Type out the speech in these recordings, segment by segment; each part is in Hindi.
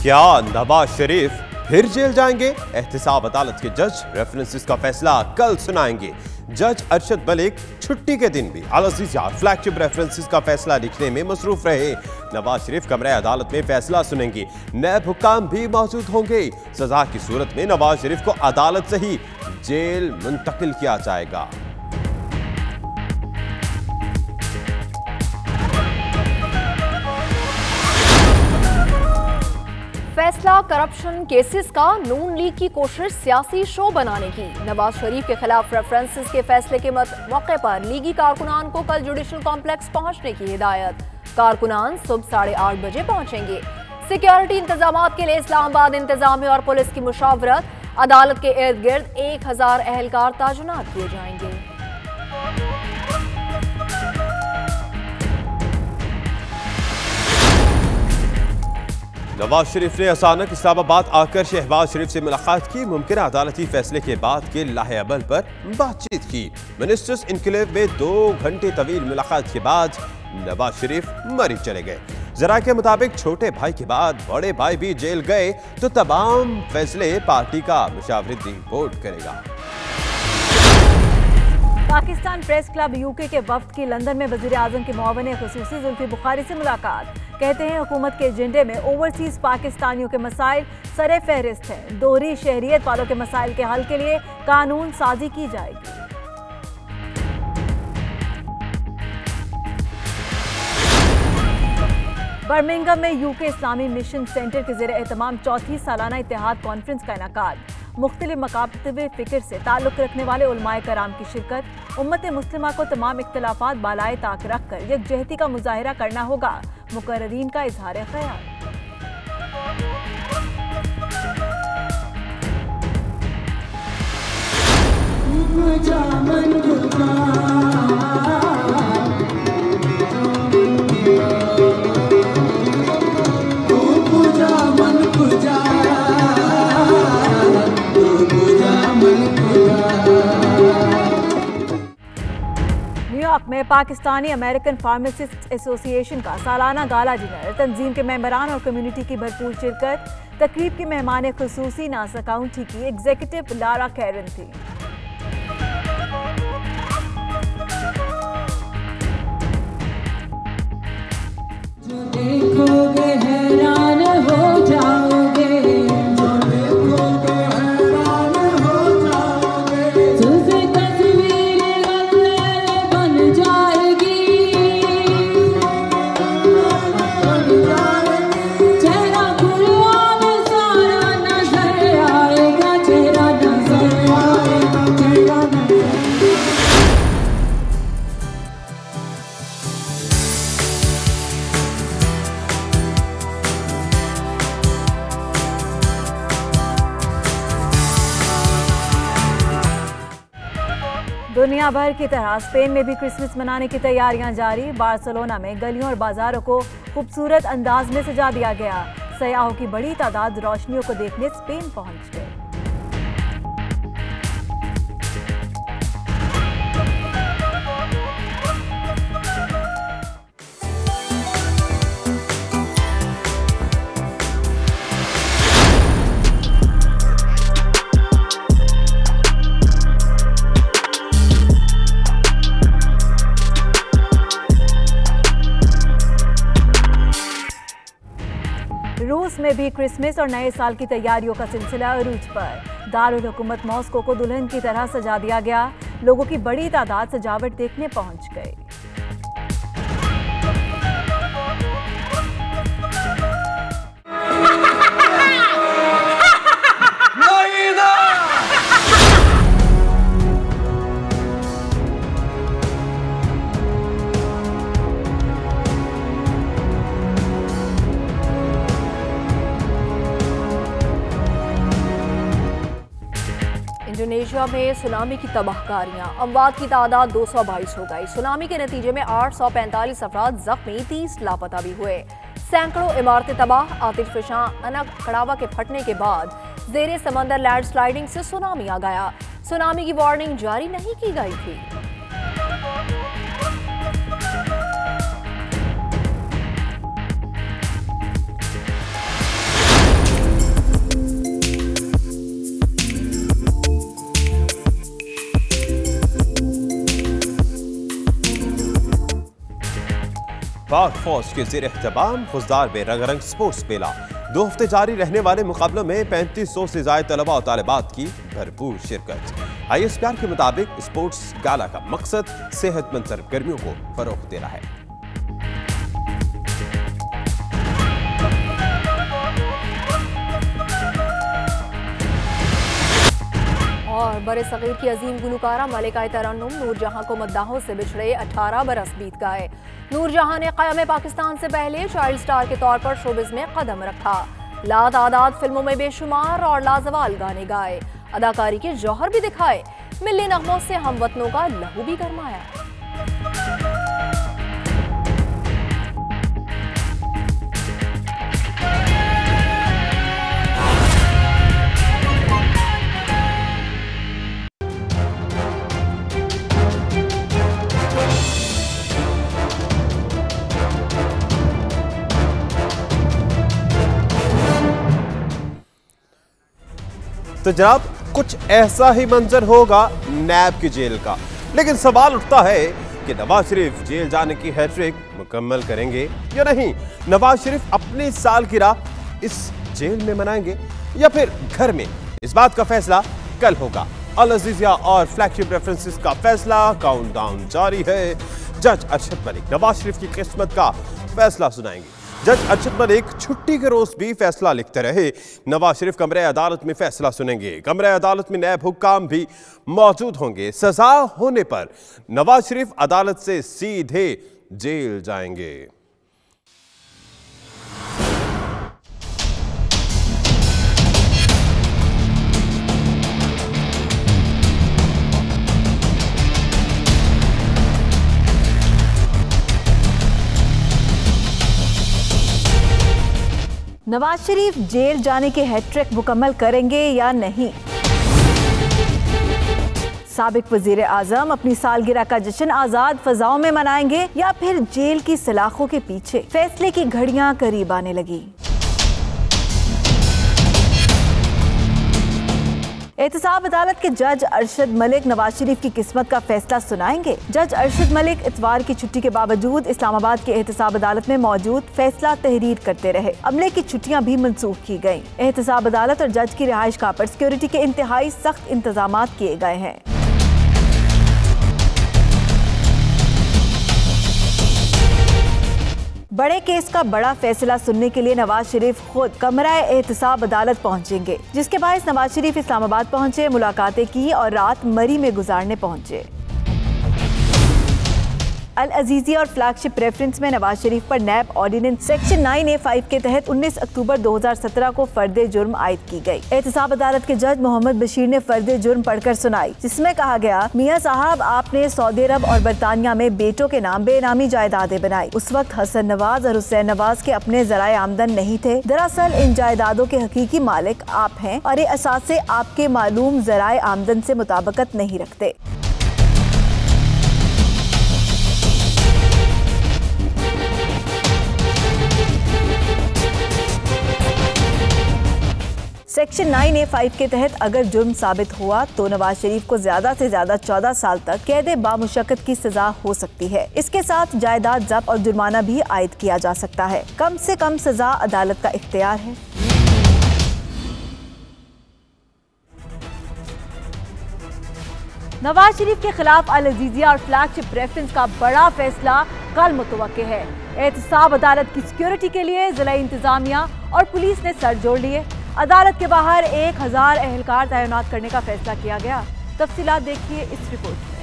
क्या नवाज शरीफ फिर जेल जाएंगे? एहतिसाब अदालत के जज रेफरेंसेस का फैसला कल सुनाएंगे। जज अरशद मलिक छुट्टी के दिन भी अल अजीज यार फ्लैगशिप रेफरेंसेस का फैसला लिखने में मसरूफ रहे। नवाज शरीफ कमरे अदालत में फैसला सुनेंगे। नैब हुक्काम भी मौजूद होंगे। सजा की सूरत में नवाज शरीफ को अदालत से ही जेल मुंतकिल किया जाएगा। फैसला करप्शन केसेस का नून लीग की कोशिश सियासी शो बनाने की। नवाज शरीफ के खिलाफ रेफरेंसेस के फैसले के मौके पर लीगी कारकुनान को कल जुडिशल कॉम्प्लेक्स पहुंचने की हिदायत। कारकुनान सुबह 8:30 बजे पहुंचेंगे। सिक्योरिटी इंतजामात के लिए इस्लामाबाद इंतजामिया और पुलिस की मुशावरत। अदालत के इर्द गिर्द 1000 एहलकार ताजुनात किए जाएंगे। नवाज शरीफ ने अचानक इस्लामाबाद आकर शहबाज शरीफ से मुलाकात की। मुमकिन अदालती फैसले के बाद के लाहे अमल पर बातचीत की। मिनिस्टर्स इनक्लेव में 2 घंटे तवील मुलाकात के बाद नवाज शरीफ मरी चले गए। जरा के मुताबिक छोटे भाई के बाद बड़े भाई भी जेल गए तो तमाम फैसले पार्टी का मुशावरती बोर्ड करेगा। पाकिस्तान प्रेस क्लब यूके के वफ्द की लंदन में वजीर आजम के मुआविन खुसूसी जुल्फी बुखारी से मुलाकात। कहते हैं हुकूमत के एजेंडे में ओवरसीज पाकिस्तानियों के मसाइल सरे फहरिस्त हैं। दोहरी शहरियत वालों के मसाइल के हल के लिए कानून साजी की जाएगी। बर्मिंघम में यूके इस्लामी मिशन सेंटर के ज़ेर एहतमाम 4थी सालाना इत्तेहाद कॉन्फ्रेंस का इनेकाद। मुख्तलिफ मकातब फ़िक्र से ताल्लुक़ रखने वाले उलमाए कराम की शिरकत। उम्मत मुस्लिमा को तमाम इख्तिलाफात बालाए ताक रख कर यकजहती का मुजाहिरा करना होगा। मुकर्ररीन का इजहार ख्याल। न्यूयॉर्क में पाकिस्तानी अमेरिकन फार्मासिस्ट एसोसिएशन का सालाना गाला डिनर। तंजीम के मेंबरान और कम्युनिटी की भरपूर शिरकत। तकरीब की मेहमान खुसूसी नासा काउंटी की एग्जीक्यूटिव लारा कैरन थी। देखोगे हैरान हो जाओगे, दुनिया भर की तरह स्पेन में भी क्रिसमस मनाने की तैयारियां जारी। बार्सिलोना में गलियों और बाजारों को खूबसूरत अंदाज में सजा दिया गया। सयाहों की बड़ी तादाद रोशनियों को देखने स्पेन पहुंच गए। रूस में भी क्रिसमस और नए साल की तैयारियों का सिलसिला अरूज पर। दारुल हुकूमत मॉस्को को दुल्हन की तरह सजा दिया गया। लोगों की बड़ी तादाद सजावट देखने पहुंच गई। इंडोनेशिया में सुनामी की तबाहकारियां। अमवात की तादाद 222 हो गई। सुनामी के नतीजे में 845 अफराद जख्मी, 30 लापता भी हुए। सैकड़ों इमारतें तबाह। आतिशफशां अनक कड़ावा के फटने के बाद जेरे समंदर लैंडस्लाइडिंग से सुनामी आ गया। सुनामी की वार्निंग जारी नहीं की गई थी। पाक फौज के ज़ेर एहतमाम खुशदार में रंगारंग स्पोर्ट्स मेला। 2 हफ्ते जारी रहने वाले मुकाबलों में 3500 से ज्यादा तलबा और तालिबात की भरपूर शिरकत। ISPR के मुताबिक स्पोर्ट्स गाला का मकसद सेहतमंद सरगर्मियों को फरोग देना है। और बड़े सगीर की अजीम गुलकारा मलिका तरन्नुम नूरजहां को मद्दाहों से बिछड़े 18 बरस बीत गए। नूरजहां ने क़याम पाकिस्तान से पहले चाइल्ड स्टार के तौर पर शोबिज़ में कदम रखा। लातादाद फिल्मों में बेशुमार और लाजवाल गाने गाए, अदाकारी के जौहर भी दिखाए। मिल्ली नगमों से हमवतनों का लहू भी गरमाया। तो जनाब कुछ ऐसा ही मंजर होगा नैब की जेल का, लेकिन सवाल उठता है कि नवाज शरीफ जेल जाने की हैट्रिक मुकम्मल करेंगे या नहीं। नवाज शरीफ अपनी सालगिरह इस जेल में मनाएंगे या फिर घर में, इस बात का फैसला कल होगा। अल अजीजिया और फ्लैगशिप रेफरेंसेस का फैसला, काउंटडाउन जारी है। जज अरशद मलिक नवाज शरीफ की किस्मत का फैसला सुनाएंगे। जज अरशद मलिक छुट्टी के रोज भी फैसला लिखते रहे। नवाज शरीफ कमरे अदालत में फैसला सुनेंगे। कमरे अदालत में नायब हुक्काम भी मौजूद होंगे। सजा होने पर नवाज शरीफ अदालत से सीधे जेल जाएंगे। नवाज शरीफ जेल जाने के हैट्रिक मुकम्मल करेंगे या नहीं। साबिक वजीर आजम अपनी सालगिरह का जश्न आजाद फजाओं में मनाएंगे या फिर जेल की सलाखों के पीछे। फैसले की घड़ियां करीब आने लगी। एहतसाब अदालत के जज अरशद मलिक नवाज शरीफ की किस्मत का फैसला सुनाएंगे। जज अरशद मलिक इतवार की छुट्टी के बावजूद इस्लामाबाद के एहतसाब अदालत में मौजूद, फैसला तहरीर करते रहे। अमले की छुट्टियां भी मंसूख की गयी। एहतसाब अदालत और जज की रिहाइश का पर सिक्योरिटी के इंतहाई सख्त इंतजाम किए गए हैं। बड़े केस का बड़ा फैसला सुनने के लिए नवाज शरीफ खुद कमरा एहतसाब अदालत पहुंचेंगे, जिसके बायस नवाज शरीफ इस्लामाबाद पहुंचे, मुलाकातें की और रात मरी में गुजारने पहुंचे। अल अजीजिया और फ्लैगशिप रेफरेंस में नवाज शरीफ पर नैब ऑर्डिनेंस सेक्शन 9A5 के तहत 19 अक्टूबर 2017 को फर्दे जुर्म आयद की गई। एहतसाब अदालत के जज मोहम्मद बशीर ने फर्दे जुर्म पढ़कर सुनाई, जिसमें कहा गया, मियां साहब आपने सऊदी अरब और बरतानिया में बेटों के नाम बेनामी जायदादें बनाई। उस वक्त हसन नवाज और हुसैन नवाज के अपने ज़राए आमदन नहीं थे। दरअसल इन जायदादों के हकीकी मालिक आप हैं और ये असासे आपके मालूम ज़राए आमदन से मुताबिकत नहीं रखते। सेक्शन 9A5 के तहत अगर जुर्म साबित हुआ तो नवाज शरीफ को ज्यादा से ज्यादा 14 साल तक कैद बामुशक्कत की सजा हो सकती है। इसके साथ जायदाद जब्त और जुर्माना भी आयद किया जा सकता है। कम से कम सजा अदालत का इख्तियार है। नवाज शरीफ के खिलाफ अल अजीजिया और फ्लैगशिप रेफरेंस का बड़ा फैसला कल मुतवक्के है। एहतसाब अदालत की सिक्योरिटी के लिए जिला इंतजामिया और पुलिस ने सर जोड़ लिए। अदालत के बाहर 1000 एहलकार तैनात करने का फैसला किया गया। तफसीलात देखिए इस रिपोर्ट में।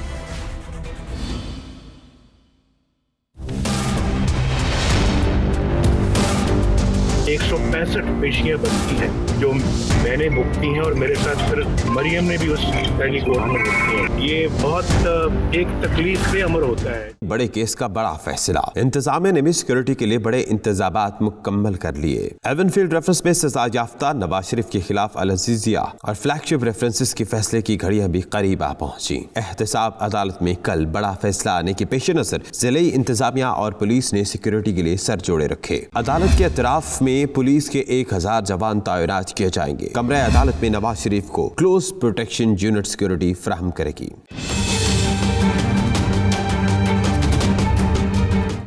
165 पेशियां बनती हैं जो मैंने भुगती हैं और मेरे साथ फिर मरियम ने भी उस पहली कोर्ट में भुगती हैं। ये बहुत एक तकलीफ से अमर होता है। बड़े केस का बड़ा फैसला। इंतजामिया ने भी सिक्योरिटी के लिए बड़े इंतजामात मुकम्मल कर लिए। एवनफील्ड रेफरेंस में सजा याफ्ता नवाज शरीफ के खिलाफ अल अजीजिया और फ्लैगशिप रेफरेंसेस के फैसले की घड़ियां भी करीब आ पहुंची। एहतसाब अदालत में कल बड़ा फैसला आने के पेश नजर जिले इंतजामिया और पुलिस ने सिक्योरिटी के लिए सर जोड़े रखे। अदालत के अतराफ में पुलिस के 1000 जवान तैनात किए जाएंगे। कमरे अदालत में नवाज शरीफ को क्लोज प्रोटेक्शन यूनिट सिक्योरिटी फराहम करेगी।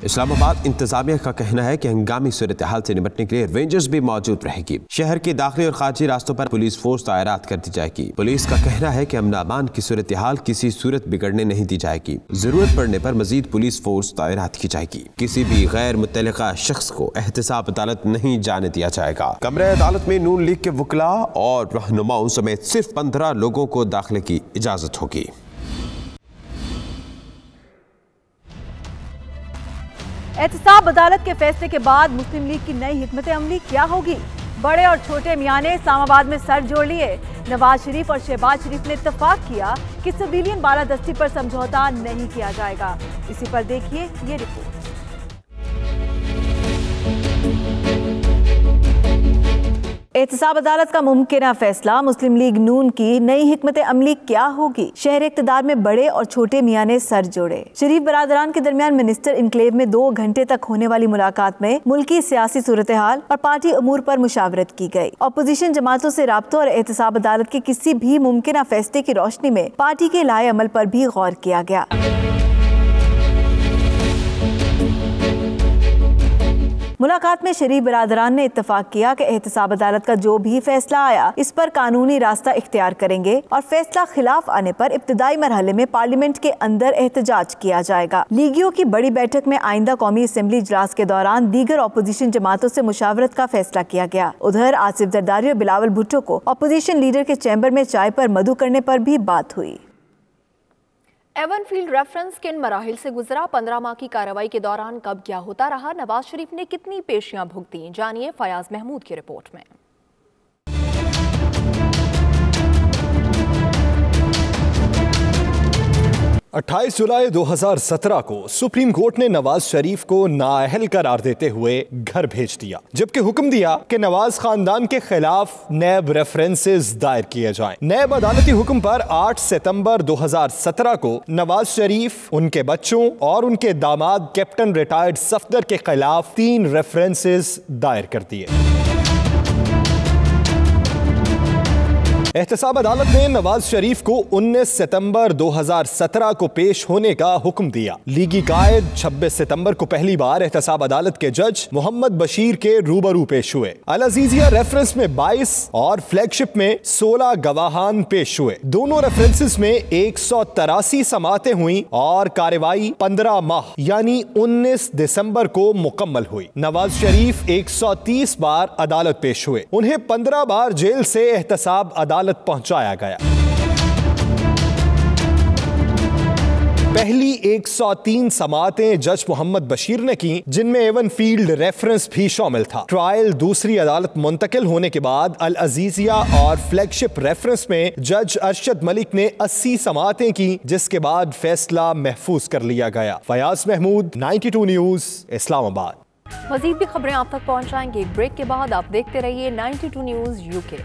इस्लामाबाद इंतजामिया का कहना है कि हंगामी सूरत हाल से निपटने के लिए रेंजर्स भी मौजूद रहेगी। शहर के दाखिली और खारजी रास्तों पर पुलिस फोर्स तैनात कर दी जाएगी। पुलिस का कहना है कि अमन अमान की सूरत हाल किसी सूरत बिगड़ने नहीं दी जाएगी। जरूरत पड़ने पर मजीद पुलिस फोर्स तैनात की जाएगी। किसी भी गैर मुतल्लिका शख्स को एहतसाब अदालत नहीं जाने दिया जाएगा। कमरे अदालत में नून लीग के वकला और रहनुमाओं समेत सिर्फ 15 लोगों को दाखिले की इजाजत होगी। एहतसाब अदालत के फैसले के बाद मुस्लिम लीग की नई हिकमत अमली क्या होगी? बड़े और छोटे मियां ने इस्लामाबाद में सर जोड़ लिए। नवाज शरीफ और शहबाज शरीफ ने इत्तेफाक किया कि सिविलियन बालादस्ती पर समझौता नहीं किया जाएगा। इसी पर देखिए ये रिपोर्ट। एहतसाब अदालत का मुमकिना फैसला, मुस्लिम लीग नून की नई हिकमत अमली क्या होगी? शहर इक़्तिदार में बड़े और छोटे मियां ने सर जोड़े। शरीफ बरादरान के दरमियान मिनिस्टर इनक्लेव में 2 घंटे तक होने वाली मुलाकात में मुल्की सियासी सूरत हाल और पार्टी अमूर पर मुशावरत की गई। अपोजिशन जमातों से राब्तों और एहतसाब अदालत के किसी भी मुमकिना फैसले की रोशनी में पार्टी के लाए अमल पर भी गौर किया गया। मुलाकात में शरीफ बरादरान ने इत्तफाक किया कि एहतसाब अदालत का जो भी फैसला आया इस पर कानूनी रास्ता इख्तियार करेंगे और फैसला खिलाफ आने पर इब्तदाई मरहले में पार्लियामेंट के अंदर एहतजाज किया जाएगा। लीगियों की बड़ी बैठक में आइंदा कौमी असम्बली इजलास के दौरान दीगर अपोजिशन जमातों से मुशावरत का फैसला किया गया। उधर आसिफ जरदारी और बिलावल भुट्टो को अपोजिशन लीडर के चैम्बर में चाय पर मधु करने पर भी बात हुई। एवनफील्ड रेफरेंस किन मराहिल से गुजरा? 15 माह की कार्रवाई के दौरान कब क्या होता रहा? नवाज शरीफ ने कितनी पेशियां भुगती? जानिए फयाज महमूद की रिपोर्ट में। 28 जुलाई 2017 को सुप्रीम कोर्ट ने नवाज शरीफ को नाअहल करार देते हुए घर भेज दिया, जबकि हुक्म दिया कि नवाज खानदान के खिलाफ नैब रेफरेंसेस दायर किए जाएं। नैब अदालती हुक्म पर 8 सितंबर 2017 को नवाज शरीफ, उनके बच्चों और उनके दामाद कैप्टन रिटायर्ड सफदर के खिलाफ 3 रेफरेंसेस दायर कर दिए। एहतसाब अदालत ने नवाज शरीफ को 19 सितंबर 2017 को पेश होने का हुक्म दिया। लीगी कायद 26 सितंबर को पहली बार एहतसाब अदालत के जज मोहम्मद बशीर के रूबरू पेश हुए। अल अजीजिया रेफरेंस में 22 और फ्लैगशिप में 16 गवाहान पेश हुए। दोनों रेफरेंसेस में 183 समातें हुई और कार्रवाई 15 माह यानी 19 दिसंबर को मुकम्मल हुई। नवाज शरीफ 130 बार अदालत पेश हुए। उन्हें 15 बार जेल से एहतसाब अदालत पहुंचाया गया। पहली 103 समातें जज मोहम्मद बशीर ने की, जिनमें एवनफील्ड रेफरेंस भी शामिल था। ट्रायल दूसरी अदालत मुंतकिल होने के बाद अल अजीजिया और फ्लैगशिप रेफरेंस में जज अरशद मलिक ने 80 समातें की, जिसके बाद फैसला महफूज कर लिया गया। फयाज महमूद, 92 न्यूज, इस्लामाबाद। मजीद भी खबरें आप तक पहुंचाएंगे एक ब्रेक के बाद। आप देखते रहिए 92 न्यूज यूके।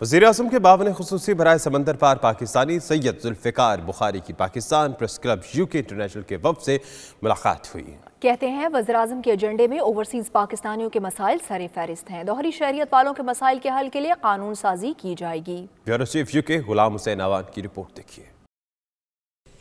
वज़ीर-ए-आज़म के बावन खुसूसी बराए समंदर पार पाकिस्तानी सैयद जुल्फ़िकार बुखारी की Pakistan press club UK international के वफ़द से मुलाकात हुई। कहते हैं वज़ीर-ए-आज़म के एजेंडे में ओवरसीज पाकिस्तानियों के मसाइल सरे फहरिस्त हैं। दोहरी शहरियत वालों के मसाइल के हल के लिए कानून साजी की जाएगी। Bureau chief UK Ghulam Hussain Awan की रिपोर्ट देखिए।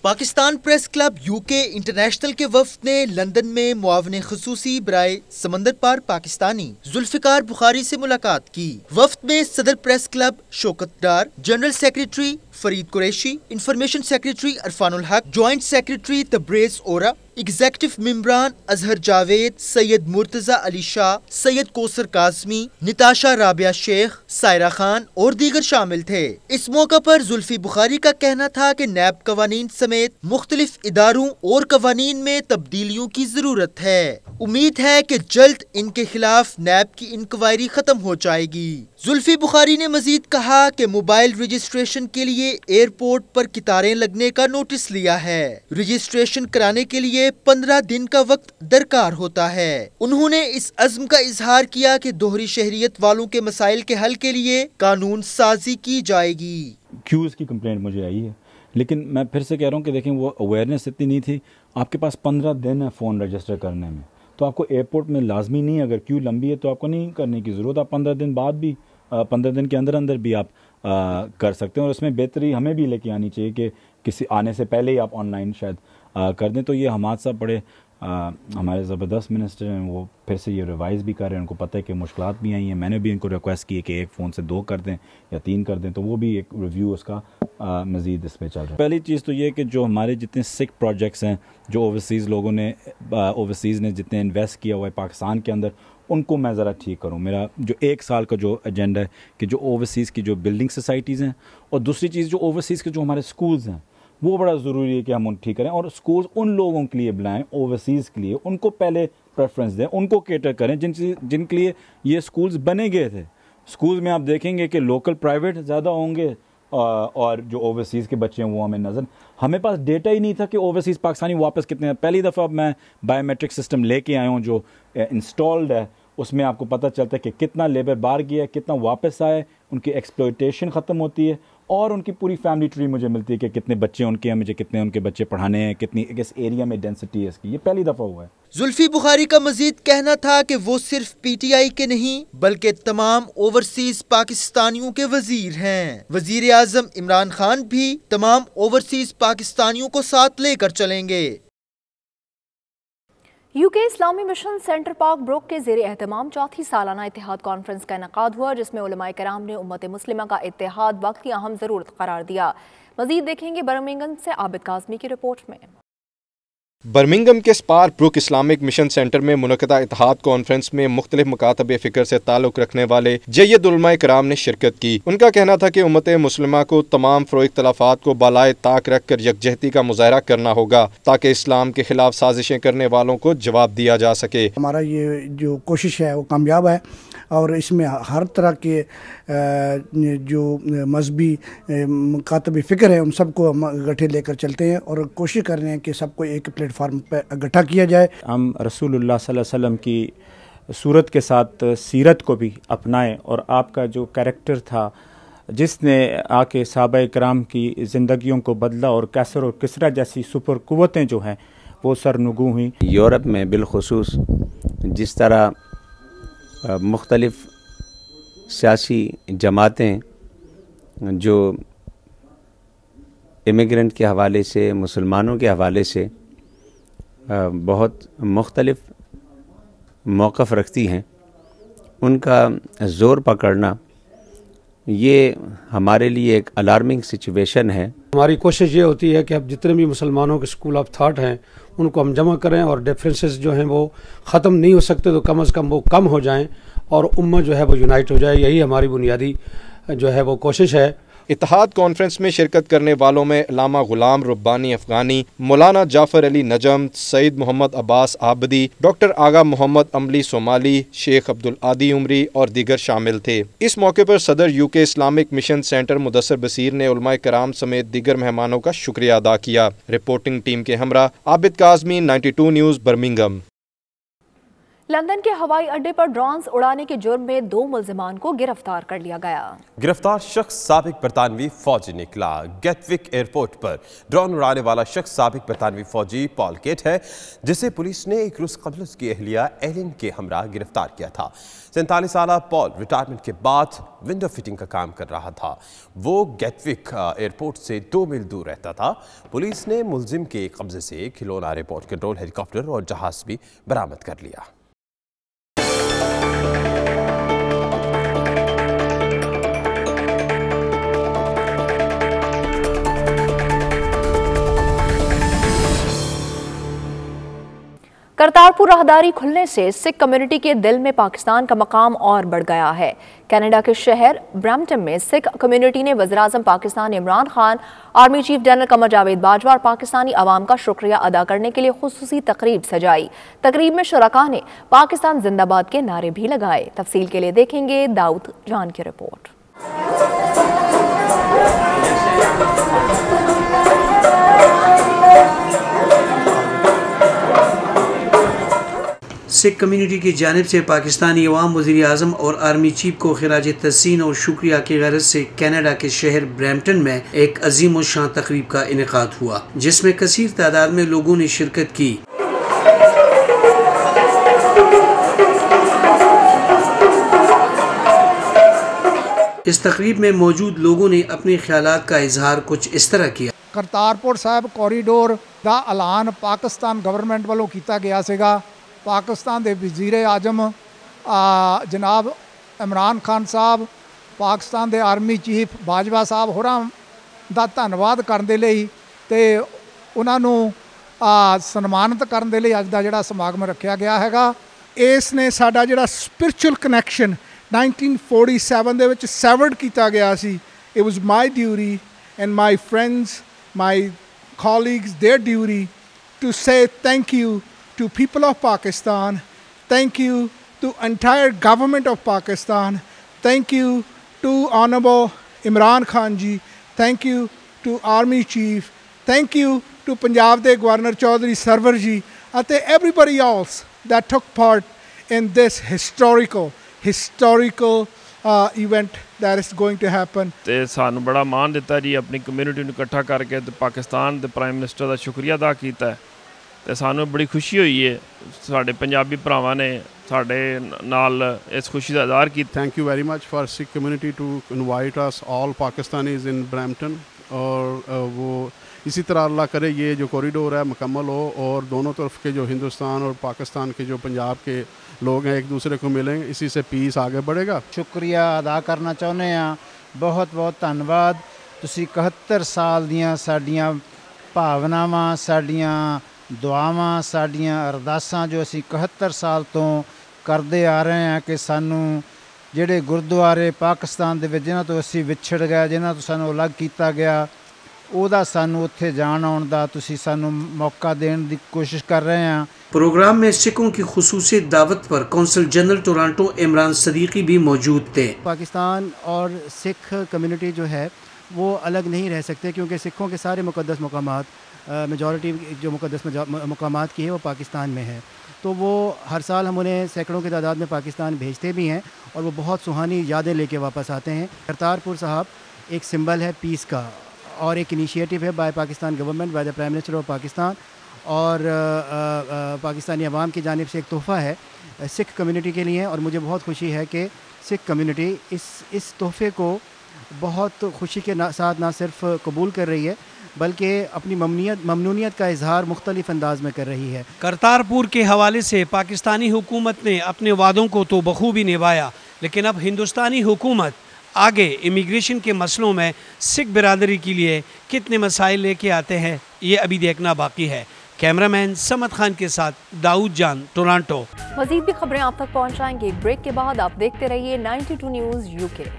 Pakistan press club UK international के वफ़द ने लंदन में मुआवने खुसूसी बराए समंदर पार पाकिस्तानी जुल्फ़िकार बुखारी से मुलाकात की। वफ़द में सदर press club Shaukat Dar, general secretary Farid Qureshi, information secretary Arfanul Haq, joint secretary Tabrez Ora, executive मेंबरान अजहर जावेद, सैयद मुर्तजा अली शाह, सैयद कोसर काज़मी, निताशा राबिया शेख, सायरा खान और दीगर शामिल थे। इस मौका पर जुल्फी बुखारी का कहना था कि नैब कवानीन समेत मुख्तलिफ इदारों और कवानीन में तब्दीलियों की जरूरत है। उम्मीद है कि जल्द इनके खिलाफ नैब की इंक्वायरी खत्म हो जाएगी। जुल्फी बुखारी ने मजीद कहा कि मोबाइल रजिस्ट्रेशन के लिए एयरपोर्ट पर कितारें लगने का नोटिस लिया है। रजिस्ट्रेशन कराने के लिए 15 दिन का वक्त दरकार होता है। उन्होंने इस अज़्म का इजहार किया कि दोहरी शहरियत वालों के मसाइल के हल के लिए कानून साजी की जाएगी। क्यूज़ की कंप्लेंट मुझे आई है, लेकिन मैं फिर से कह रहा हूँ कि देखें वो अवेयरनेस इतनी नहीं थी। आपके पास 15 दिन है फ़ोन रजिस्टर करने में, तो आपको एयरपोर्ट में लाजमी नहीं, अगर क्यू लंबी है तो आपको नहीं करने की ज़रूरत। आप 15 दिन बाद भी 15 दिन के अंदर अंदर भी आप कर सकते हैं, और उसमें बेहतरी हमें भी लेके आनी चाहिए कि किसी आने से पहले ही आप ऑनलाइन शायद कर दें। तो ये हमाद साहब बड़े हमारे ज़बरदस्त मिनिस्टर हैं, वो फिर से ये रिवाइज़ भी कर रहे हैं। उनको पता है कि मुश्किलात भी आई हैं। मैंने भी इनको रिक्वेस्ट की है कि एक फ़ोन से 2 कर दें या 3 कर दें, तो वो भी एक रिव्यू उसका मज़ीद इस पर चल रहा है। पहली चीज़ तो ये कि जो हमारे जितने सिक प्रोजेक्ट्स हैं, जो ओवरसीज़ लोगों ने ओवरसीज़ ने जितने इन्वेस्ट किया हुआ है पाकिस्तान के अंदर, उनको मैं ज़रा ठीक करूँ। मेरा जो 1 साल का जो एजेंडा है कि जो ओवरसीज़ की जो बिल्डिंग सोसाइटीज़ हैं, और दूसरी चीज़ जो ओवरसीज़ के जो हमारे स्कूल्स हैं, वो बड़ा ज़रूरी है कि हम उन ठीक करें। और स्कूल्स उन लोगों के लिए बनाएं ओवरसीज़ के लिए, उनको पहले प्रेफरेंस दें, उनको केटर करें जिनके लिए ये स्कूल्स बने गए थे। स्कूल्स में आप देखेंगे कि लोकल प्राइवेट ज़्यादा होंगे और जो ओवरसीज़ के बच्चे हैं वो हमें पास डेटा ही नहीं था कि ओवरसीज़ पाकिस्तानी वापस कितने हैं। पहली दफ़ा मैं बायोमेट्रिक सिस्टम लेके आया हूँ जो इंस्टॉल्ड है, उसमें आपको पता चलता है कि कितना लेबर बाहर गया है, कितना वापस आया, उनकी एक्सप्लॉयटेशन ख़त्म होती है, और उनकी पूरी फैमिली ट्री मुझे मिलती है कि कितने बच्चे उनके हैं, मुझे कितने उनके बच्चे पढ़ाने हैं, कितनी इस एरिया में डेंसिटी है इसकी। ये पहली दफ़ा हुआ है। जुल्फी बुखारी का मजीद कहना था कि वो सिर्फ पीटीआई के नहीं बल्कि तमाम ओवरसीज पाकिस्तानियों के वजीर हैं। वजीर आजम इमरान खान भी तमाम ओवरसीज पाकिस्तानियों को साथ लेकर चलेंगे। यूके इस्लामी मिशन सेंटर पार्क ब्रोक के ज़ेरे एहतमाम 4थी सालाना इत्तेहाद कॉन्फ्रेंस का इनेकाद हुआ, जिसमें उलमाए कराम ने उम्मत मुस्लिमा का इत्तेहाद वक्त की अहम ज़रूरत करार दिया। मजीद देखेंगे बर्मिंघम से आबिद काज़मी की रिपोर्ट में। बर्मिंघम के Sparkbrook Islamic mission centre में मुनक़दा इत्तेहाद कॉन्फ्रेंस में मुख्तलिफ मकातब फ़िक्र से ताल्लुक़ रखने वाले जय्यद उलमाए कराम ने शिरकत की। उनका कहना था कि उम्मत मुस्लिमा को तमाम फ़रोई इख्तिलाफ़ात को बालाए ताक रख कर यकजहती का मुज़ाहरा करना होगा, ताकि इस्लाम के खिलाफ साजिशें करने वालों को जवाब दिया जा सके। हमारा ये जो कोशिश है वो कामयाब है, और इसमें हर तरह के जो मजहबी मकातब फ़िक्र है उन सबको हम गठे लेकर चलते हैं, और कोशिश कर रहे हैं कि सबको एक प्लेटफार्म पर इकट्ठा किया जाए। हम रसूलुल्लाह सल्लल्लाहु अलैहि वसल्लम की सूरत के साथ सीरत को भी अपनाएं, और आपका जो कैरेक्टर था जिसने आके सहाबा कराम की ज़िंदगियों को बदला, और कैसर और किसरा जैसी सुपर कुव्वतें जो हैं वो सरनुगू हुई। यूरोप में बिलखुसूस जिस तरह मुख्तलिफ सियासी जमातें जो इमिग्रेंट के हवाले से, मुसलमानों के हवाले से बहुत मुख्तलिफ मौक़िफ़ रखती हैं, उनका ज़ोर पकड़ना ये हमारे लिए एक अलार्मिंग सिचुएशन है। हमारी कोशिश ये होती है कि अब जितने भी मुसलमानों के स्कूल ऑफ थाट हैं उनको हम जमा करें, और डिफरेंसेस जो हैं वो ख़त्म नहीं हो सकते तो कम से कम वो कम हो जाएं, और उम्मत जो है वो यूनाइट हो जाए। यही हमारी बुनियादी जो है वो कोशिश है। इत्तेहाद कॉन्फ्रेंस में शिरकत करने वालों में अल्लामा गुलाम रब्बानी अफगानी, मौलाना जाफर अली नजम, सईद मोहम्मद अब्बास आबदी, डॉक्टर आगा मोहम्मद अमली सोमाली, शेख अब्दुल आदी उमरी और दीगर शामिल थे। इस मौके पर सदर UK Islamic mission centre Mudassar Basir ने उलमाए कराम समेत दीगर मेहमानों का शुक्रिया अदा किया। रिपोर्टिंग टीम के हमरा Abid Kazmi, 92 news, Birmingham. London के हवाई अड्डे पर ड्रोन्स उड़ाने के जुर्म में 2 मुल्जिमान को गिरफ्तार कर लिया गया। गिरफ्तार शख्स साबिक बरतानवी फौजी निकला। गेटविक एयरपोर्ट पर ड्रोन उड़ाने वाला शख्स साबिक बरतानवी फौजी पॉल केट है, जिसे पुलिस ने एक रोज कबल उसकी अहलिया एलिन के हमरा गिरफ्तार किया था। 47 साल पॉल रिटायरमेंट के बाद विंडो फिटिंग का काम कर रहा था। वो गेटविक एयरपोर्ट से 2 मील दूर रहता था। पुलिस ने मुलजिम के कब्जे से खिलौना रिमोट कंट्रोल हेलीकॉप्टर और जहाज भी बरामद कर लिया। करतारपुर राहदारी खुलने से सिख कम्युनिटी के दिल में पाकिस्तान का मकाम और बढ़ गया है। कनाडा के शहर ब्रैम्पटन में सिख कम्युनिटी ने वज़ीर-ए-आज़म Pakistan Imran Khan, army chief general Qamar Javed Bajwa और पाकिस्तानी अवाम का शुक्रिया अदा करने के लिए खुसूसी तकरीब सजाई। तकरीब में शुरका ने पाकिस्तान जिंदाबाद के नारे भी लगाए। तफसील के लिए देखेंगे दाऊद जान की रिपोर्ट। सिख कम्युनिटी की जानिब से पाकिस्तानी अवाम वज़ीर आज़म और आर्मी चीफ को खिराज तहसीन और शुक्रिया की गरज से कनाडा के शहर ब्रैम्पटन में एक अजीम और शान तकरीब का इनेकाद हुआ, जिसमें कसीर तादाद में लोगों ने शिरकत की। इस तकरीब में मौजूद लोगों ने अपने ख्यालात का इजहार कुछ इस तरह किया। करतारपुर साहब कॉरीडोर का ऐलान पाकिस्तान गवर्नमेंट वालों किया गया सीगा। पाकिस्तान के वजीर आजम जनाब इमरान खान साहब, पाकिस्तान के आर्मी चीफ बाजवा साहब होरां दा धन्नवाद करन दे लई ते उन्हां नूं सन्मानित करन दे लई अज दा जिहड़ा समागम रखिया गया हैगा। इस ने साडा जिहड़ा स्पिरिचुअल कनैक्शन 1947 ਦੇ ਵਿੱਚ severed ਕੀਤਾ ਗਿਆ ਸੀ। It was my duty and my friends, my colleagues, their duty to say thank you to people of Pakistan, thank you to entire government of Pakistan, thank you to Honorable Imran Khan ji, thank you to Army Chief, thank you to Punjab ਦੇ Governor Chaudhry Sarwar ji ਅਤੇ everybody else that took part in this historical event that is going to happen. ਤੇ ਸਾਨੂੰ ਬੜਾ ਮਾਣ ਦਿੱਤਾ ਜੀ, ਆਪਣੀ ਕਮਿਊਨਿਟੀ ਨੂੰ ਇਕੱਠਾ ਕਰਕੇ ਤੇ ਪਾਕਿਸਤਾਨ ਦੇ ਪ੍ਰਾਈਮ ਮਿਨਿਸਟਰ ਦਾ ਸ਼ੁਕਰੀਆ ਅਦਾ ਕੀਤਾ ਤੇ ਸਾਨੂੰ ਬੜੀ ਖੁਸ਼ੀ ਹੋਈ ਹੈ। ਸਾਡੇ ਪੰਜਾਬੀ ਭਰਾਵਾਂ ਨੇ ਸਾਡੇ ਨਾਲ ਇਸ ਖੁਸ਼ੀ ਦਾ ਇਜ਼ਹਾਰ ਕੀਤਾ। Thank you very much for Sikh community to invite us all Pakistanis in Brampton, और वो इसी तरह अल्लाह करे ये जो कॉरिडोर है मुकम्मल हो और दोनों तरफ के जो हिंदुस्तान और पाकिस्तान के जो पंजाब के लोग हैं एक दूसरे को मिलेंगे, इसी से पीस आगे बढ़ेगा। शुक्रिया अदा करना चाਹੁੰਦੇ ਹਾਂ। बहुत बहुत ਧੰਨਵਾਦ। ਤੁਸੀਂ 71 ਸਾਲ ਦੀਆਂ ਸਾਡੀਆਂ ਭਾਵਨਾਵਾਂ, ਸਾਡੀਆਂ ਦੁਆਵਾਂ, ਸਾਡੀਆਂ ਅਰਦਾਸਾਂ ਜੋ ਅਸੀਂ 71 ਸਾਲ ਤੋਂ ਕਰਦੇ ਆ ਰਹੇ ਹਾਂ ਕਿ ਸਾਨੂੰ ਜਿਹੜੇ ਗੁਰਦੁਆਰੇ ਪਾਕਿਸਤਾਨ ਦੇ ਵਿੱਚ ਜਿਨ੍ਹਾਂ ਤੋਂ ਅਸੀਂ ਵਿਛੜ ਗਏ, ਜਿਨ੍ਹਾਂ ਤੋਂ ਸਾਨੂੰ ਅਲੱਗ ਕੀਤਾ ਗਿਆ, ਉਹਦਾ ਸਾਨੂੰ ਉੱਥੇ ਜਾਣ ਆਉਣ ਦਾ ਤੁਸੀਂ ਸਾਨੂੰ ਮੌਕਾ ਦੇਣ ਦੀ ਕੋशिश कर रहे हैं। प्रोग्राम में सिखों की खुसूसी दावत पर consul general Toronto Imran Siddiqui भी मौजूद थे। पाकिस्तान और सिख कम्युनिटी जो है वो अलग नहीं रह सकते, क्योंकि सिखों के सारे मुक़द्दस मकामात, मेजॉरिटी जो मुक़द्दस मकामात की है वो पाकिस्तान में है। तो वो हर साल हम उन्हें सैकड़ों की तादाद में पाकिस्तान भेजते भी हैं और वो बहुत सुहानी यादें लेके वापस आते हैं। करतारपुर साहब एक सिंबल है पीस का और एक इनिशिएटिव है by Pakistan government, by the prime minister of Pakistan, और पाकिस्तानी अवाम की जानिब से एक तोहफ़ा है सिख कम्युनिटी के लिए। और मुझे बहुत खुशी है कि सिख कम्युनिटी इस तोहफ़े को बहुत खुशी के साथ ना सिर्फ कबूल कर रही है बल्कि अपनी ममनूनियत का इजहार मुख्तलिफ अंदाज में कर रही है। करतारपुर के हवाले से पाकिस्तानी हुकूमत ने अपने वादों को तो बखूबी निभाया, लेकिन अब हिंदुस्तानी हुकूमत आगे इमिग्रेशन के मसलों में सिख बिरादरी के लिए कितने मसाइल लेके आते हैं, ये अभी देखना बाकी है। कैमरामैन समद खान के साथ दाऊद जान, टोरंटो। मजीद भी खबरें आप तक पहुंचाएंगे एक ब्रेक के बाद। आप देखते रहिए 92 न्यूज़ यूके।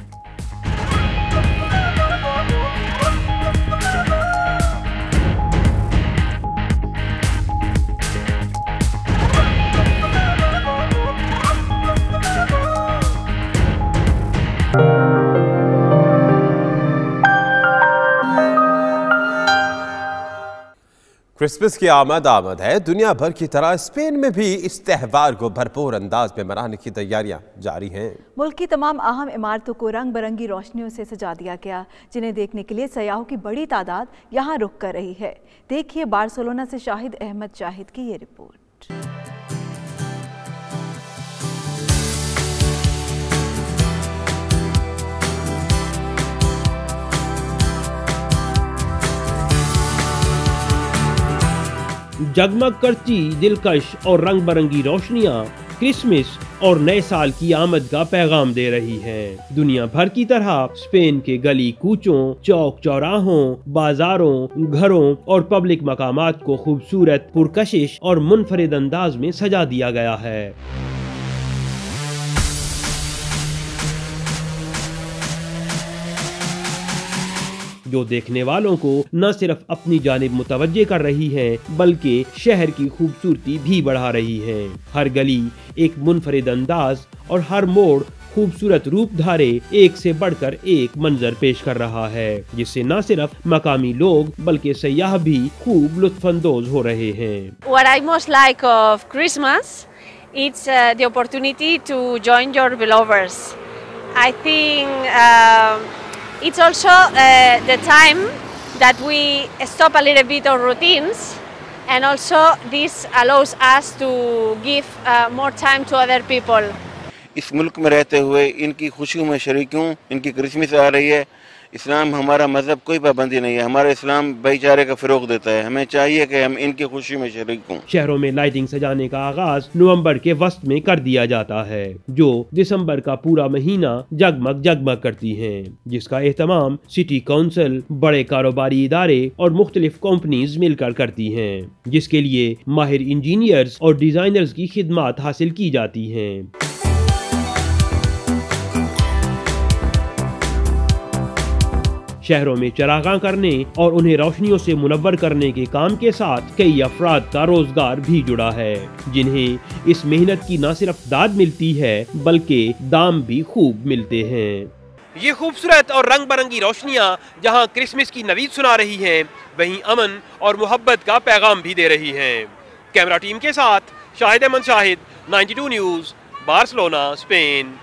क्रिसमस की आमद है। दुनिया भर की तरह स्पेन में भी इस त्यौहार को भरपूर अंदाज में मनाने की तैयारियां जारी हैं। मुल्क की तमाम अहम इमारतों को रंग बिरंगी रोशनियों से सजा दिया गया, जिन्हें देखने के लिए सयाहों की बड़ी तादाद यहां रुक कर रही है। देखिए बार्सिलोना से शाहिद अहमद जाहिद की ये रिपोर्ट। जगमग करती दिलकश और रंग बिरंगी रोशनियां क्रिसमस और नए साल की आमद का पैगाम दे रही हैं। दुनिया भर की तरह स्पेन के गली कूचों, चौक चौराहों, बाजारों, घरों और पब्लिक मकामात को खूबसूरत, पुरकशिश और मुनफरिद अंदाज में सजा दिया गया है। जो देखने वालों को न सिर्फ अपनी जानिब मुतवज्जे कर रही हैं, बल्कि शहर की खूबसूरती भी बढ़ा रही हैं। हर गली एक मुनफरिद अंदाज और हर मोड़ खूबसूरत रूप धारे एक से बढ़कर एक मंजर पेश कर रहा है, जिससे न सिर्फ मकामी लोग बल्कि सयाह भी खूब लुत्फानंदोज हो रहे हैं। What I most like of Christmas it's the opportunity to join your beloveds. I think it's also the time that we stop a little bit of routines, and also this allows us to give more time to other people. इस मुल्क में रहते हुए इनकी खुशियों में शरीक हूँ। इनकी क्रिसमस आ रही है। इस्लाम हमारा मज़हब कोई पाबंदी नहीं है। हमारा इस्लाम भाईचारे का फ़रोग़ देता है। हमें चाहिए कि हम इनकी खुशी में शरीक हों। शहरों में लाइटिंग सजाने का आगाज नवंबर के वस्त में कर दिया जाता है, जो दिसंबर का पूरा महीना जगमग जगमग करती हैं, जिसका एहतमाम सिटी काउंसिल, बड़े कारोबारी इदारे और मुख्तलिफ कंपनीज मिलकर करती हैं, जिसके लिए माहिर इंजीनियर्स और डिजाइनर्स की खिदमत हासिल की जाती हैं। शहरों में चरागां करने और उन्हें रोशनियों से मुनव्वर करने के काम के साथ कई अफराद का रोजगार भी जुड़ा है, जिन्हें इस मेहनत की न सिर्फ दाद मिलती है बल्कि दाम भी खूब मिलते हैं। ये खूबसूरत और रंग बिरंगी रोशनियां जहां क्रिसमस की नवीद सुना रही हैं, वहीं अमन और मोहब्बत का पैगाम भी दे रही हैं। कैमरा टीम के साथ Shahid Ahmed Shahid, 92 news, Barcelona, Spain.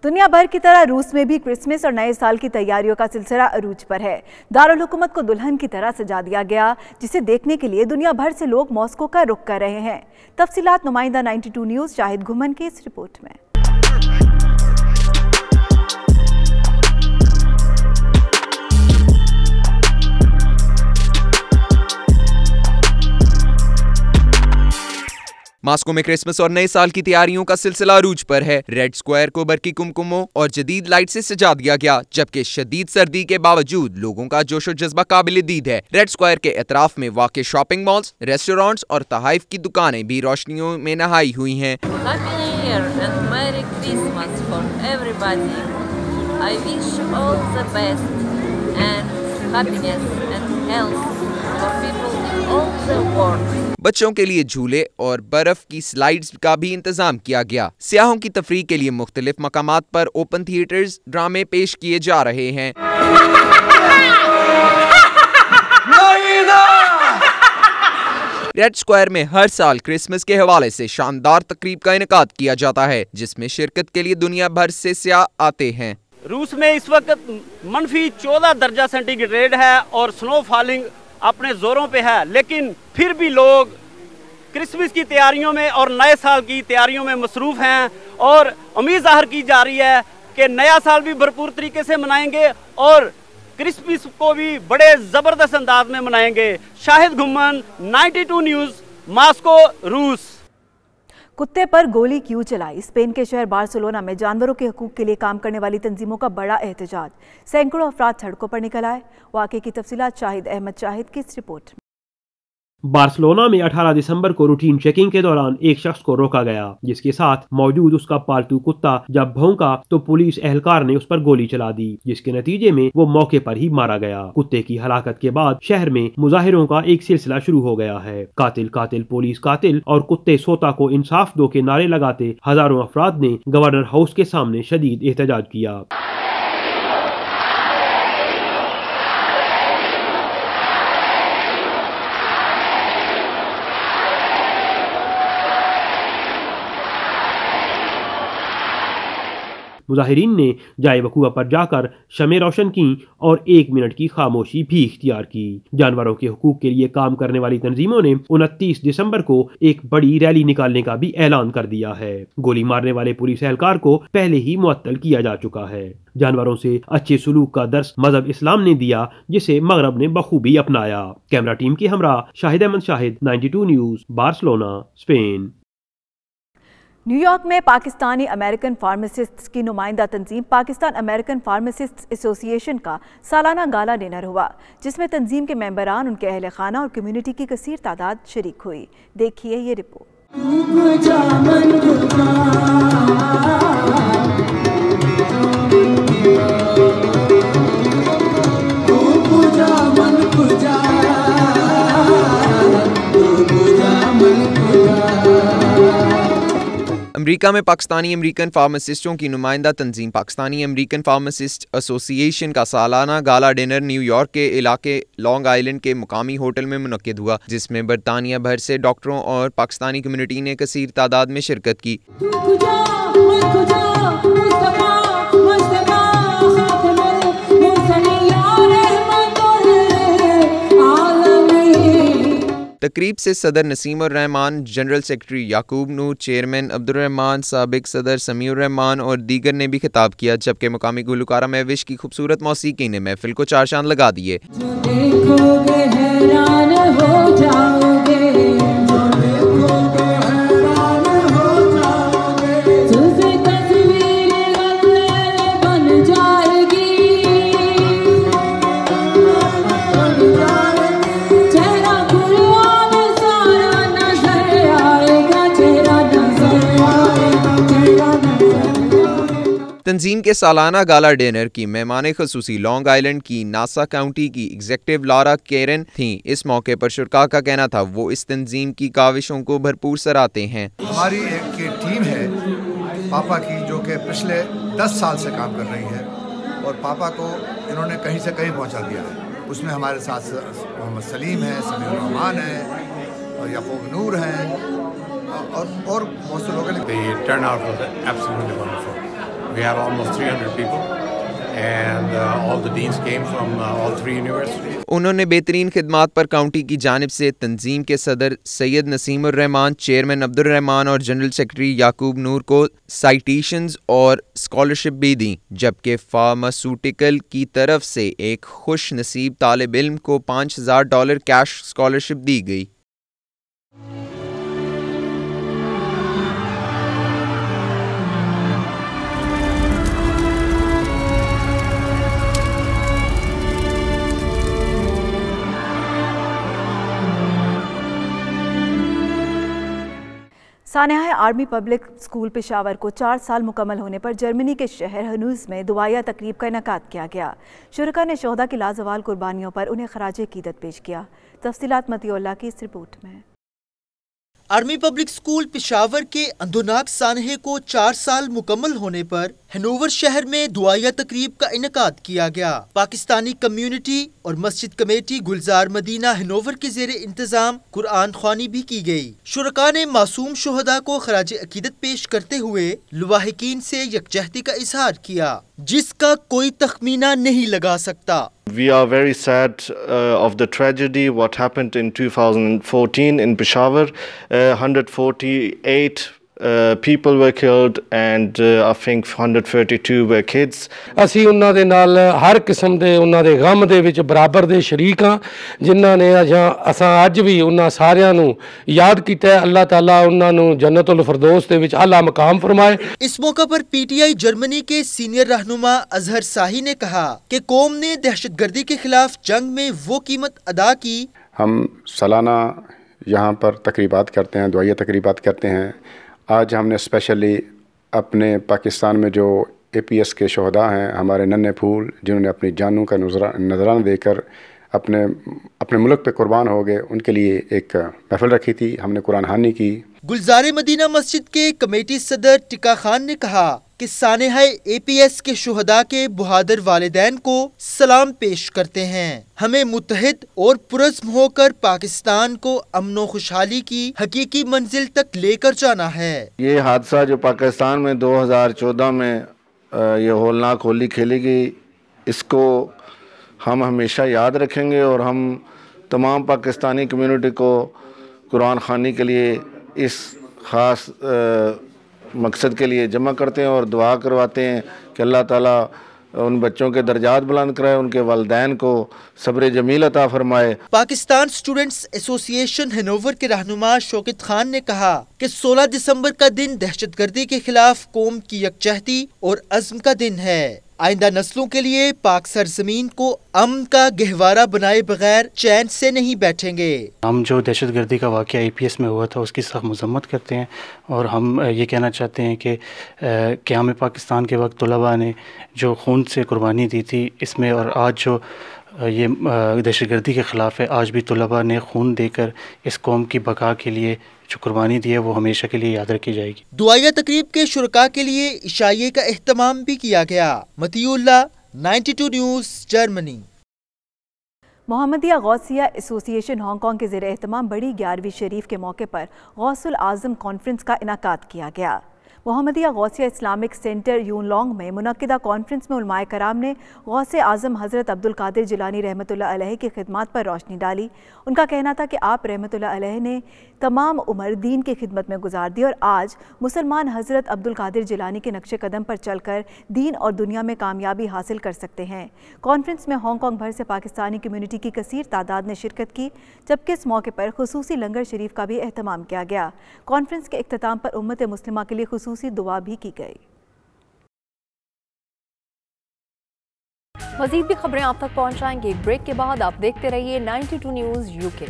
दुनिया भर की तरह रूस में भी क्रिसमस और नए साल की तैयारियों का सिलसिला अरूज पर है। दारुल हुकूमत को दुल्हन की तरह सजा दिया गया, जिसे देखने के लिए दुनिया भर से लोग मॉस्को का रुख कर रहे हैं। तफसीलात नुमाइंदा 92 न्यूज़ शाहिद घुमन की इस रिपोर्ट में। मॉस्को में क्रिसमस और नए साल की तैयारियों का सिलसिला अरूज पर है। रेड स्क्वायर को बरकी कुमकुमों और जदीद लाइट से सजा दिया गया, जबकि शदीद सर्दी के बावजूद लोगों का जोशो जज्बा काबिल दीद है। रेड स्क्वायर के एतराफ में वाक़े शॉपिंग मॉल्स, रेस्टोरेंट्स और तहाइफ की दुकानें भी रोशनियों में नहाई हुई हैं। बच्चों के लिए झूले और बर्फ की स्लाइड्स का भी इंतजाम किया गया। सियाहों की तफरीह के लिए मुख्तलिफ मकामात पर ओपन थिएटर्स ड्रामे पेश किए जा रहे हैं। रेड स्क्वायर में हर साल क्रिसमस के हवाले से शानदार तकरीब का इनेकाद किया जाता है, जिसमें शिरकत के लिए दुनिया भर से सियाह आते हैं। रूस में इस वक्त -14 दर्जा सेंटीग्रेड है और स्नो फॉलिंग अपने जोरों पे है, लेकिन फिर भी लोग क्रिसमस की तैयारियों में और नए साल की तैयारियों में मसरूफ़ हैं और उम्मीद ज़ाहिर की जा रही है कि नया साल भी भरपूर तरीके से मनाएंगे और क्रिसमस को भी बड़े ज़बरदस्त अंदाज में मनाएंगे। शाहिद घुमन, 92 न्यूज़, मॉस्को, रूस। कुत्ते पर गोली क्यों चलाई? स्पेन के शहर बार्सिलोना में जानवरों के हकूक के लिए काम करने वाली तंजीमों का बड़ा एहतजाज। सैकड़ों अफराद सड़कों पर निकल आए। वाक़े की तफसीलात शाहिद अहमद शाहिद की इस रिपोर्ट में। बार्सिलोना में 18 दिसंबर को रूटीन चेकिंग के दौरान एक शख्स को रोका गया, जिसके साथ मौजूद उसका पालतू कुत्ता जब भौंका तो पुलिस एहलकार ने उस पर गोली चला दी, जिसके नतीजे में वो मौके पर ही मारा गया। कुत्ते की हलाकत के बाद शहर में मुजाहिरों का एक सिलसिला शुरू हो गया है। कातिल कातिल, पुलिस कातिल और कुत्ते सोता को इंसाफ दो के नारे लगाते हजारों अफराद ने गवर्नर हाउस के सामने शदीद एहतजाज किया। मुजाहिरीन ने जाए वकूआ पर जाकर शमे रोशन की और 1 मिनट की खामोशी भी इख्तियार की। जानवरों के हुकूक के लिए काम करने वाली तंजीमों ने 29 दिसंबर को एक बड़ी रैली निकालने का भी ऐलान कर दिया है। गोली मारने वाले पुलिस एहलकार को पहले ही मुअत्तल किया जा चुका है। जानवरों से अच्छे सुलूक का दर्स मजहब इस्लाम ने दिया, जिसे मगरब ने बखूबी अपनाया। कैमरा टीम के हमरा Shahid Ahmed Shahid, 92 news, Barcelona, Spain. New York में पाकिस्तानी अमेरिकन फार्मासिस्ट्स की नुमाइंदा तंजीम पाकिस्तान अमेरिकन फार्मासिस्ट्स एसोसिएशन का सालाना गाला डिनर हुआ, जिसमें तंजीम के मेंबरान, उनके अहल खाना और कम्युनिटी की कसीर तादाद शरीक हुई। देखिए ये रिपोर्ट। अमेरिका में पाकिस्तानी अमेरिकन फार्मासिस्टों की नुमाइंदा तंजीम पाकिस्तानी अमेरिकन फार्मासिस्ट एसोसिएशन का सालाना गाला डिनर न्यूयॉर्क के इलाके लॉन्ग आइलैंड के मुकामी होटल में मुनक्किद हुआ, जिसमें बरतानिया भर से डॉक्टरों और पाकिस्तानी कम्युनिटी ने कसीर तादाद में शिरकत की। तकरीब से सदर नसीम-उर-रहमान, जनरल सेक्रेटरी याकूब नूर, चेयरमैन अब्दुल-रहमान, साबिक सदर समीउर-रहमान और दीगर ने भी खिताब किया, जबकि मुकामी गुलकारा महविश की खूबसूरत मौसीकी ने महफिल को चार चांद लगा दिए। तंजीम के सालाना गाला डिनर की मेहमान खसूसी लॉन्ग आइलैंड की नासा काउंटी की एग्जेक्टिव लारा केरन थी। इस मौके पर शुरका का कहना था वो इस तंजीम की काविशों को भरपूर सराहते हैं। हमारी एक टीम है पापा की जो कि पिछले 10 साल से काम कर रही है और पापा को इन्होंने कहीं से कहीं पहुंचा दिया है। उसमें हमारे साथ मोहम्मद सलीम है, समीउर रहमान है और याकूब नूर हैं और बहुत से लोग हैं। We have almost 300 people and all the deans came from all 3 universities. उन्होंने बेहतरीन खिदमात पर काउंटी की जानिब से तंजीम के सदर सैयद नसीम-उर-रहमान, चेयरमैन अब्दुल-रहमान और जनरल सेक्रेटरी याकूब नूर को साइटेशंस और स्कॉलरशिप भी दी, जबकि फार्मास्यूटिकल की तरफ से एक खुश नसीब तालिब इल्म को $5000 कैश स्कॉलरशिप दी गई। Sania army public school Peshawar को 4 साल मुकम्मल होने पर जर्मनी के शहर हनूज में दुआया तकरीब का इनेकाद किया गया। शुरका ने शोहदा की लाजवाल कुर्बानियों पर उन्हें खराज अकीदत पेश किया। तफसीलात मतीउल्लाह की इस रिपोर्ट में। आर्मी पब्लिक स्कूल पेशावर के अंधोनाक सानहे को 4 साल मुकम्मल होने पर हनोवर शहर में दुआया तकरीब का इनेकाद किया गया। पाकिस्तानी कम्युनिटी और मस्जिद कमेटी गुलजार मदीना हनोवर के ज़ेरे इंतजाम कुरान ख्वानी भी की गई। शुरका ने मासूम शोहदा को खराज अकीदत पेश करते हुए लवाहिकीन से यकजहती का इजहार किया, जिसका कोई तखमीना नहीं लगा सकता। We are very sad of the tragedy what happened in 2014 in Peshawar. 148 people were killed and I think 132 were kids. ਅਸੀਂ ਉਹਨਾਂ ਦੇ ਨਾਲ ਹਰ ਕਿਸਮ ਦੇ ਉਹਨਾਂ ਦੇ ਗਮ ਦੇ ਵਿੱਚ ਬਰਾਬਰ ਦੇ ਸ਼ਰੀਕ ਹਾਂ, ਜਿਨ੍ਹਾਂ ਨੇ ਅਸਾਂ ਅੱਜ ਵੀ ਉਹਨਾਂ ਸਾਰਿਆਂ ਨੂੰ याद ਕੀਤਾ है। अल्लाह ताला ਉਹਨਾਂ ਨੂੰ जन्नतुल फिरदौस ਦੇ ਵਿੱਚ आला मकाम फरमाए। इस मौका पर पीटीआई जर्मनी के सीनियर रहनुमा अजहर साही ने कहा कि कौम ने दहशतगर्दी के खिलाफ जंग में वो कीमत अदा की। हम सालाना यहाँ पर तकरीबात करते हैं, दुआया तकरीबात करते हैं। आज हमने स्पेशली अपने पाकिस्तान में जो APS के शोहदा हैं, हमारे नन्हे फूल जिन्होंने अपनी जानों का नजराना देकर अपने मुल्क पे कुर्बान हो गए, उनके लिए एक महफिल रखी थी, हमने कुरान खानी की। गुलजार मदीना मस्जिद के कमेटी सदर टिका खान ने कहा कि सानेहा APS के शुहदा के बहादुर वालिदैन को सलाम पेश करते हैं। हमें मुत्तहिद और पुरज़्म होकर पाकिस्तान को अमनो खुशहाली की हकीकी मंजिल तक लेकर जाना है। ये हादसा जो पाकिस्तान में 2014 में ये होलनाक होली खेली गई, इसको हम हमेशा याद रखेंगे और हम तमाम पाकिस्तानी कम्युनिटी को कुरान खानी के लिए इस ख़ास मकसद के लिए जमा करते हैं और दुआ करवाते हैं कि अल्लाह ताला उन बच्चों के दर्जात बुलंद कराए, उनके वालिदैन को सब्र जमील अता फरमाए। पाकिस्तान स्टूडेंट्स एसोसिएशन हनोवर के रहनुमा शौकत खान ने कहा कि 16 दिसंबर का दिन दहशतगर्दी के खिलाफ कौम की यकजहती और अज़्म का दिन है। आइंदा नस्लों के लिए पाक सरजमीन को अमन का गहवारा बनाए बगैर चैन से नहीं बैठेंगे। हम जो दहशतगर्दी का वाक़या APS में हुआ था उसकी सख्त मज़म्मत करते हैं और हम ये कहना चाहते हैं कि क़याम पाकिस्तान के वक्त तलबा ने जो खून से कुर्बानी दी थी इसमें, और आज जो ये दहशतगर्दी के ख़िलाफ़ है। आज भी तलबा ने खून देकर इस कौम की बका के लिए जो कुर्बानी दी है वो हमेशा के लिए याद रखी जाएगी। दुआया तकरीब के शुरका के लिए इशाइये का एहतमाम भी किया गया। Matiullah, 92 news, Germany. Mohammadia Ghausia association Hong Kong के ज़ेरे एहतमाम बड़ी 11वीं शरीफ के मौके पर गौसुल आज़म कॉन्फ्रेंस का इनाकाद किया गया। मोहम्मदिया गौसिया इस्लामिक सेंटर यूनलोंग में मुनक्किदा कॉन्फ्रेंस में उलमाए कराम ने गौसे आज़म हज़रत अब्दुल कादिर जिलानी रहमतुल्लाह अलैह की खिदमत पर रोशनी डाली। उनका कहना था कि आप रहमतुल्लाह अलैह ने तमाम उम्र दीन की खिदमत में गुजार दी और आज मुसलमान हज़रत अब्दुल कादिर जिलानी के नक्शे कदम पर चलकर दीन और दुनिया में कामयाबी हासिल कर सकते हैं। कॉन्फ्रेंस में हांगकांग भर से पाकिस्तानी कम्यूनिटी की कसीर तादाद ने शिरकत की, जबकि इस मौके पर खुसूसी लंगर शरीफ का भी एहतमाम किया गया। कॉन्फ्रेंस के इख्तिताम पर उम्मत मुस्लिमा के लिए खुसूसी दुआ भी की गई। मज़ीद भी खबरें आप तक पहुंचाएंगे एक ब्रेक के बाद। आप देखते रहिए 92 न्यूज़ यूके।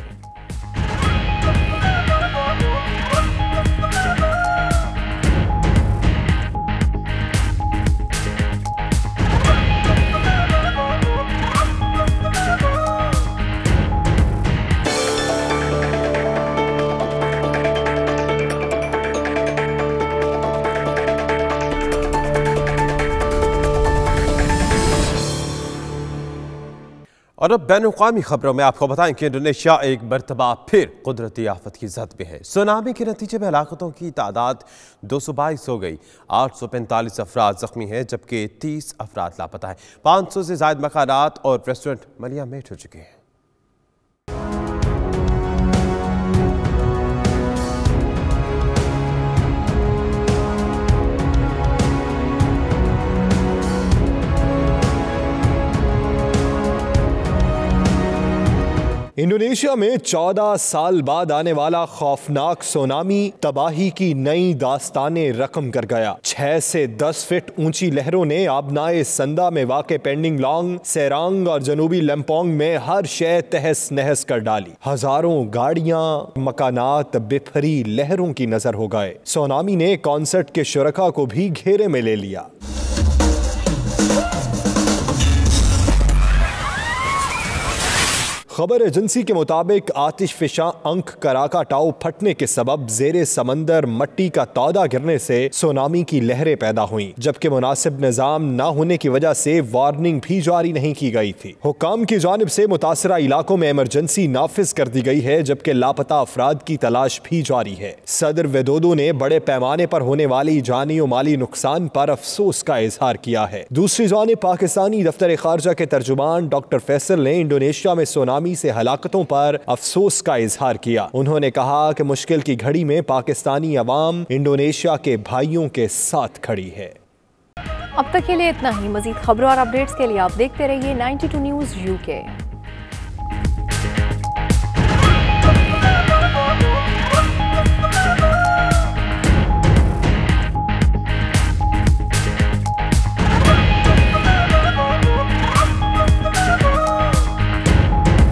और अब बैनुक़वामी खबरों में आपको बताएं कि इंडोनेशिया एक मरतबा फिर कुदरती आफत की जद में है। सुनामी के नतीजे में हलाकतों की तादाद 222 हो गई। 845 अफराद जख्मी हैं, जबकि 30 अफराद लापता हैं। 500 से ज़ायद मकानात और रेस्टोरेंट मलियामेट हो चुके हैं। इंडोनेशिया में 14 साल बाद आने वाला खौफनाक सुनामी तबाही की नई दास्तानें रकम कर गया। 6 से 10 फीट ऊंची लहरों ने आबनाए संदा में वाक़े पेंडिंग लॉन्ग, सेरांग और जनूबी लंपोंग में हर शय तहस नहस कर डाली। हजारों गाड़ियां, मकानात बिफरी लहरों की नजर हो गए। सुनामी ने कॉन्सर्ट के शुरका को भी घेरे में ले लिया। खबर एजेंसी के मुताबिक आतिशफिशा अंक कराका टाउ फटने के सबब जेरे समंदर मट्टी का तौदा गिरने से सुनामी की लहरें पैदा हुई, जबकि मुनासिब निजाम न होने की वजह से वार्निंग भी जारी नहीं की गई थी। हुक्काम की जानिब से मुतासरा इलाकों में इमरजेंसी नाफिज कर दी गई है, जबकि लापता अफराद की तलाश भी जारी है। सदर विदोदो ने बड़े पैमाने पर होने वाली जानी और माली नुकसान पर अफसोस का इजहार किया है। दूसरी जानिब पाकिस्तानी दफ्तर खारजा के तर्जुमान डॉक्टर फैसल ने इंडोनेशिया में सुनामी से हलाकतों पर अफसोस का इजहार किया। उन्होंने कहा कि मुश्किल की घड़ी में पाकिस्तानी अवाम इंडोनेशिया के भाइयों के साथ खड़ी है। अब तक के लिए इतना ही। मजीद खबरों और अपडेट्स के लिए आप देखते रहिए 92 न्यूज़ यूके।